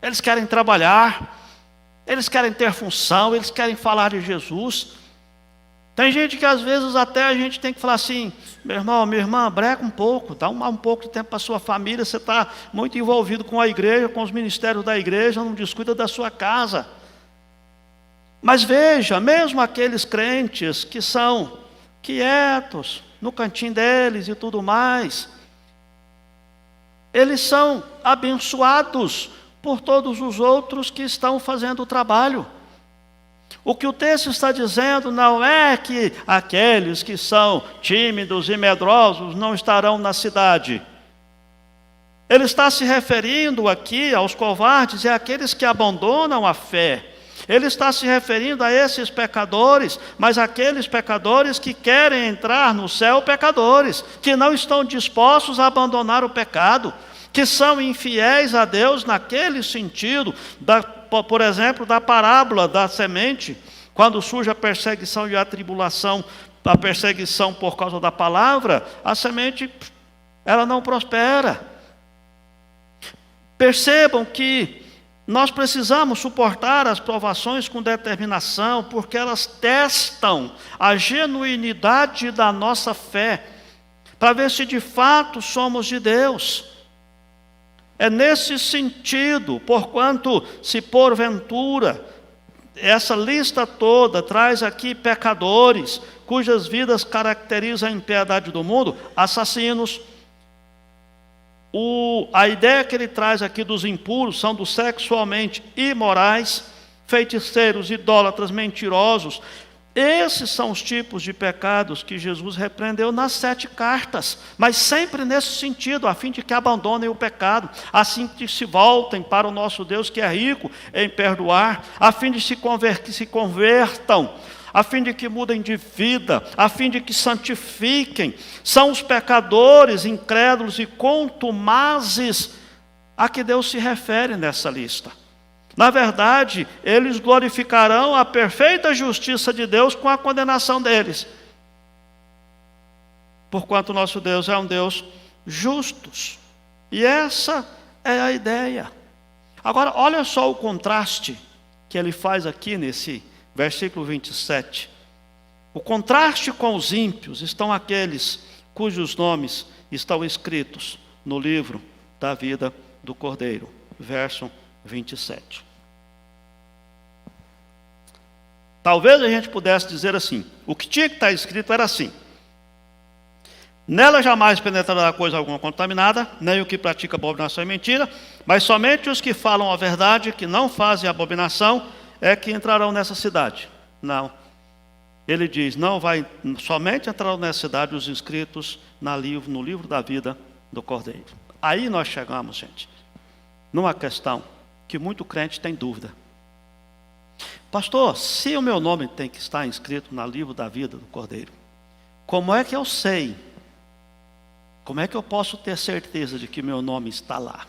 eles querem trabalhar, eles querem ter função, eles querem falar de Jesus. Tem gente que às vezes até a gente tem que falar assim, meu irmão, minha irmã, breca um pouco, dá um pouco de tempo para a sua família, você está muito envolvido com a igreja, com os ministérios da igreja, não descuida da sua casa. Mas veja, mesmo aqueles crentes que são quietos, no cantinho deles e tudo mais, eles são abençoados por todos os outros que estão fazendo o trabalho. O que o texto está dizendo não é que aqueles que são tímidos e medrosos não estarão na cidade. Ele está se referindo aqui aos covardes e àqueles que abandonam a fé. Ele está se referindo a esses pecadores, mas aqueles pecadores que querem entrar no céu pecadores, que não estão dispostos a abandonar o pecado, que são infiéis a Deus naquele sentido, por exemplo, da parábola da semente, quando surge a perseguição e a tribulação, a perseguição por causa da palavra, a semente, ela não prospera. Percebam que nós precisamos suportar as provações com determinação, porque elas testam a genuinidade da nossa fé, para ver se de fato somos de Deus. É nesse sentido, porquanto se porventura, essa lista toda traz aqui pecadores, cujas vidas caracterizam a impiedade do mundo, assassinos. A ideia que ele traz aqui dos impuros são dos sexualmente imorais, feiticeiros, idólatras, mentirosos. Esses são os tipos de pecados que Jesus repreendeu nas 7 cartas, mas sempre nesse sentido, a fim de que abandonem o pecado, assim que se voltem para o nosso Deus que é rico em perdoar, a fim de que se convertam, a fim de que mudem de vida, a fim de que santifiquem. São os pecadores incrédulos e contumazes a que Deus se refere nessa lista. Na verdade, eles glorificarão a perfeita justiça de Deus com a condenação deles. Porquanto nosso Deus é um Deus justo. E essa é a ideia. Agora, olha só o contraste que ele faz aqui nesse versículo 27. O contraste com os ímpios estão aqueles cujos nomes estão escritos no livro da vida do Cordeiro. Verso 27. Talvez a gente pudesse dizer assim, o que tinha que estar escrito era assim: nela jamais penetrará coisa alguma contaminada, nem o que pratica abominação e mentira, mas somente os que falam a verdade, que não fazem abominação, é que entrarão nessa cidade. Não. Ele diz, não vai, somente entrarão nessa cidade os inscritos no livro da vida do Cordeiro. Aí nós chegamos, gente, numa questão que muito crente tem dúvida. Pastor, se o meu nome tem que estar inscrito no livro da vida do Cordeiro, como é que eu sei? Como é que eu posso ter certeza de que meu nome está lá?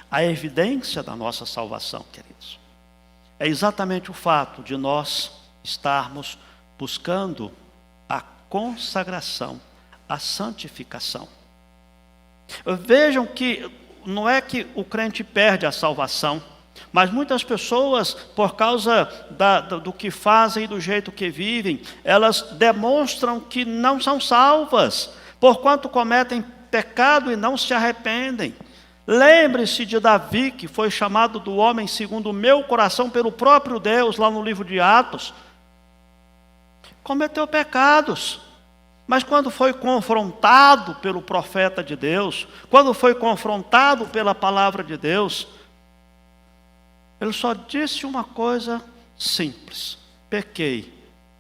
A evidência da nossa salvação, queridos, é exatamente o fato de nós estarmos buscando consagração, a santificação. Vejam que não é que o crente perde a salvação, mas muitas pessoas, por causa do que fazem e do jeito que vivem, elas demonstram que não são salvas, porquanto cometem pecado e não se arrependem. Lembre-se de Davi, que foi chamado do homem segundo o meu coração pelo próprio Deus, lá no livro de Atos. Cometeu pecados, mas quando foi confrontado pelo profeta de Deus, quando foi confrontado pela palavra de Deus, ele só disse uma coisa simples: pequei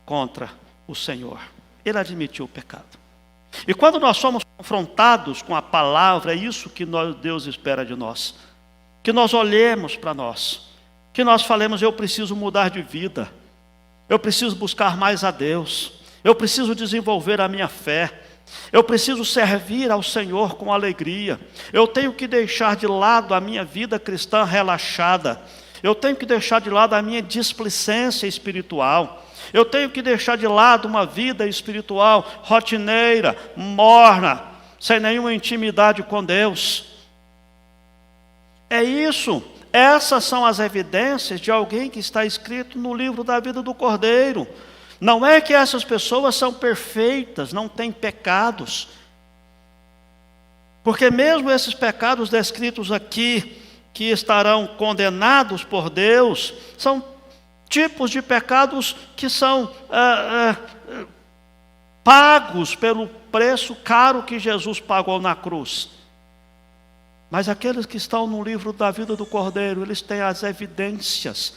contra o Senhor. Ele admitiu o pecado. E quando nós somos confrontados com a palavra, é isso que Deus espera de nós. Que nós olhemos para nós, que nós falemos: eu preciso mudar de vida, eu preciso buscar mais a Deus, eu preciso desenvolver a minha fé, eu preciso servir ao Senhor com alegria, eu tenho que deixar de lado a minha vida cristã relaxada, eu tenho que deixar de lado a minha displicência espiritual, eu tenho que deixar de lado uma vida espiritual rotineira, morna, sem nenhuma intimidade com Deus. É isso, essas são as evidências de alguém que está escrito no livro da vida do Cordeiro. Não é que essas pessoas são perfeitas, não têm pecados, porque mesmo esses pecados descritos aqui, que estarão condenados por Deus, são tipos de pecados que são pagos pelo preço caro que Jesus pagou na cruz. Mas aqueles que estão no livro da vida do Cordeiro, eles têm as evidências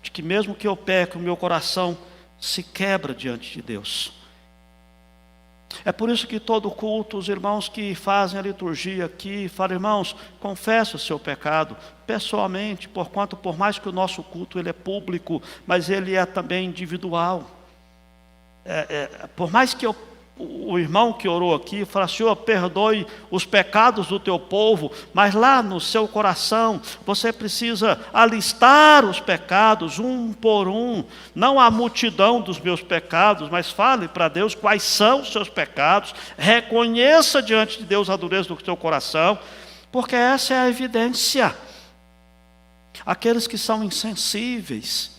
de que mesmo que eu peque, o meu coração se quebra diante de Deus. É por isso que todo culto, os irmãos que fazem a liturgia aqui, falam: irmãos, confesse o seu pecado pessoalmente, porquanto por mais que o nosso culto ele é público, mas ele é também individual. Por mais que o irmão que orou aqui fala: Senhor, perdoe os pecados do teu povo, mas lá no seu coração você precisa alistar os pecados um por um, não a multidão dos meus pecados, mas fale para Deus quais são os seus pecados, reconheça diante de Deus a dureza do seu coração, porque essa é a evidência. Aqueles que são insensíveis,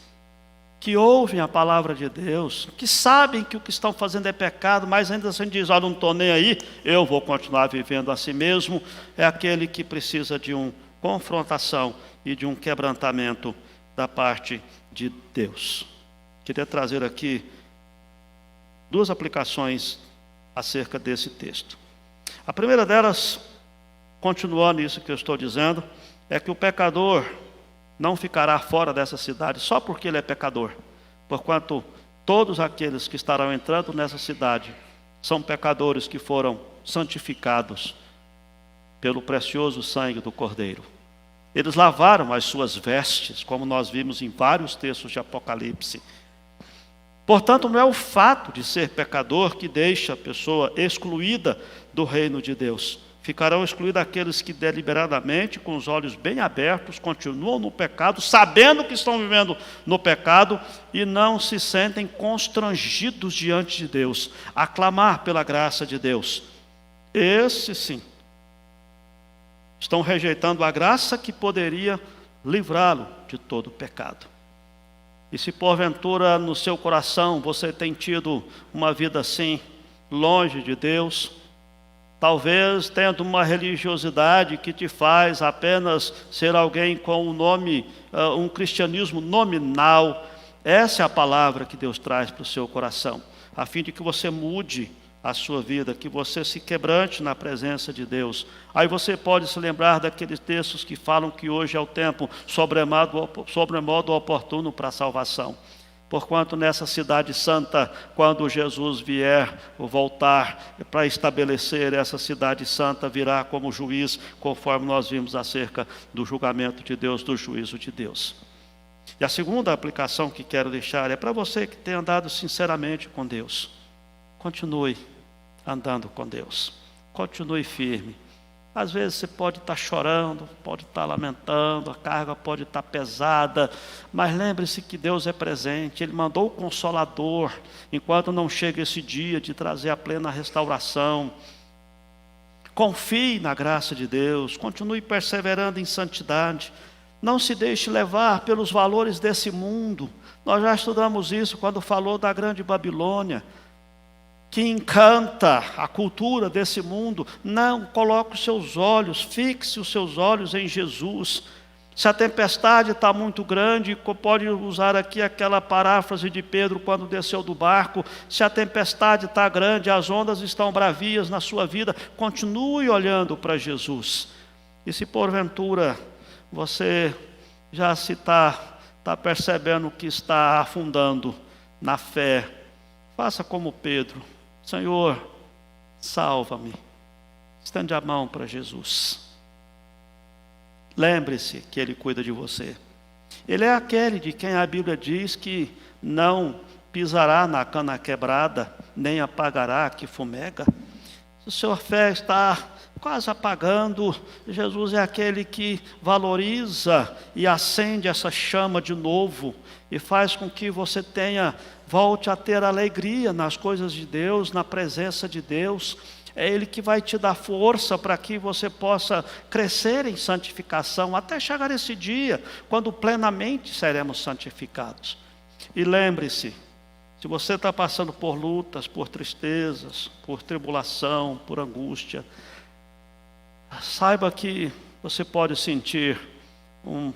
que ouvem a palavra de Deus, que sabem que o que estão fazendo é pecado, mas ainda assim diz: não estou nem aí, eu vou continuar vivendo assim mesmo, é aquele que precisa de uma confrontação e de um quebrantamento da parte de Deus. Queria trazer aqui duas aplicações acerca desse texto. A primeira delas, continuando isso que eu estou dizendo, é que o pecador não ficará fora dessa cidade só porque ele é pecador, porquanto todos aqueles que estarão entrando nessa cidade são pecadores que foram santificados pelo precioso sangue do Cordeiro. Eles lavaram as suas vestes, como nós vimos em vários textos de Apocalipse. Portanto, não é o fato de ser pecador que deixa a pessoa excluída do reino de Deus. Ficarão excluídos aqueles que deliberadamente, com os olhos bem abertos, continuam no pecado, sabendo que estão vivendo no pecado e não se sentem constrangidos diante de Deus, a clamar pela graça de Deus. Esses sim, estão rejeitando a graça que poderia livrá-lo de todo o pecado. E se porventura no seu coração você tem tido uma vida assim, longe de Deus, talvez tendo uma religiosidade que te faz apenas ser alguém com um nome, um cristianismo nominal, essa é a palavra que Deus traz para o seu coração, a fim de que você mude a sua vida, que você se quebrante na presença de Deus. Aí você pode se lembrar daqueles textos que falam que hoje é o tempo sobremodo oportuno para a salvação. Porquanto nessa cidade santa, quando Jesus vier voltar para estabelecer essa cidade santa, virá como juiz, conforme nós vimos acerca do julgamento de Deus, do juízo de Deus. E a segunda aplicação que quero deixar é para você que tem andado sinceramente com Deus. Continue andando com Deus. Continue firme. Às vezes você pode estar chorando, pode estar lamentando, a carga pode estar pesada, mas lembre-se que Deus é presente, Ele mandou o Consolador, enquanto não chega esse dia de trazer a plena restauração. Confie na graça de Deus, continue perseverando em santidade, não se deixe levar pelos valores desse mundo. Nós já estudamos isso quando falou da grande Babilônia, que encanta a cultura desse mundo. Não, coloque os seus olhos, fixe os seus olhos em Jesus. Se a tempestade está muito grande, pode usar aqui aquela paráfrase de Pedro quando desceu do barco, se a tempestade está grande, as ondas estão bravias na sua vida, continue olhando para Jesus. E se porventura você já se está percebendo que está afundando na fé, faça como Pedro: Senhor, salva-me. Estende a mão para Jesus. Lembre-se que Ele cuida de você. Ele é aquele de quem a Bíblia diz que não pisará na cana quebrada, nem apagará a que fumega. Se a sua fé está quase apagando, Jesus é aquele que valoriza e acende essa chama de novo e faz com que você volte a ter alegria nas coisas de Deus, na presença de Deus. É Ele que vai te dar força para que você possa crescer em santificação, até chegar esse dia, quando plenamente seremos santificados. E lembre-se, se você está passando por lutas, por tristezas, por tribulação, por angústia, saiba que você pode sentir um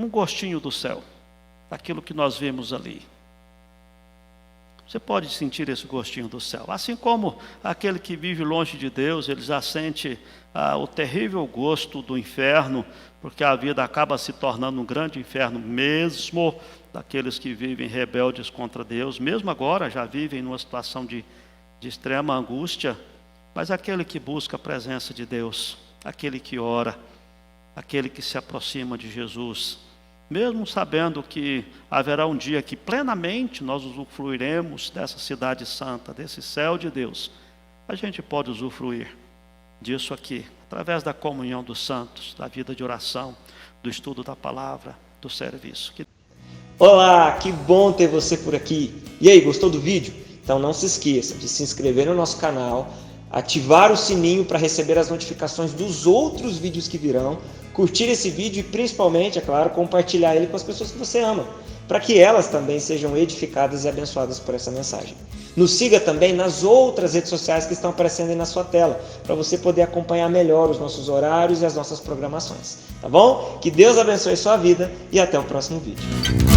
gostinho do céu, daquilo que nós vimos ali. Você pode sentir esse gostinho do céu. Assim como aquele que vive longe de Deus, ele já sente o terrível gosto do inferno, porque a vida acaba se tornando um grande inferno mesmo daqueles que vivem rebeldes contra Deus, mesmo agora já vivem numa situação de extrema angústia, mas aquele que busca a presença de Deus, aquele que ora, aquele que se aproxima de Jesus, mesmo sabendo que haverá um dia que plenamente nós usufruiremos dessa cidade santa, desse céu de Deus, a gente pode usufruir disso aqui, através da comunhão dos santos, da vida de oração, do estudo da palavra, do serviço. Olá, que bom ter você por aqui. E aí, gostou do vídeo? Então não se esqueça de se inscrever no nosso canal, ativar o sininho para receber as notificações dos outros vídeos que virão, curtir esse vídeo e principalmente, é claro, compartilhar ele com as pessoas que você ama, para que elas também sejam edificadas e abençoadas por essa mensagem. Nos siga também nas outras redes sociais que estão aparecendo aí na sua tela, para você poder acompanhar melhor os nossos horários e as nossas programações. Tá bom? Que Deus abençoe sua vida e até o próximo vídeo.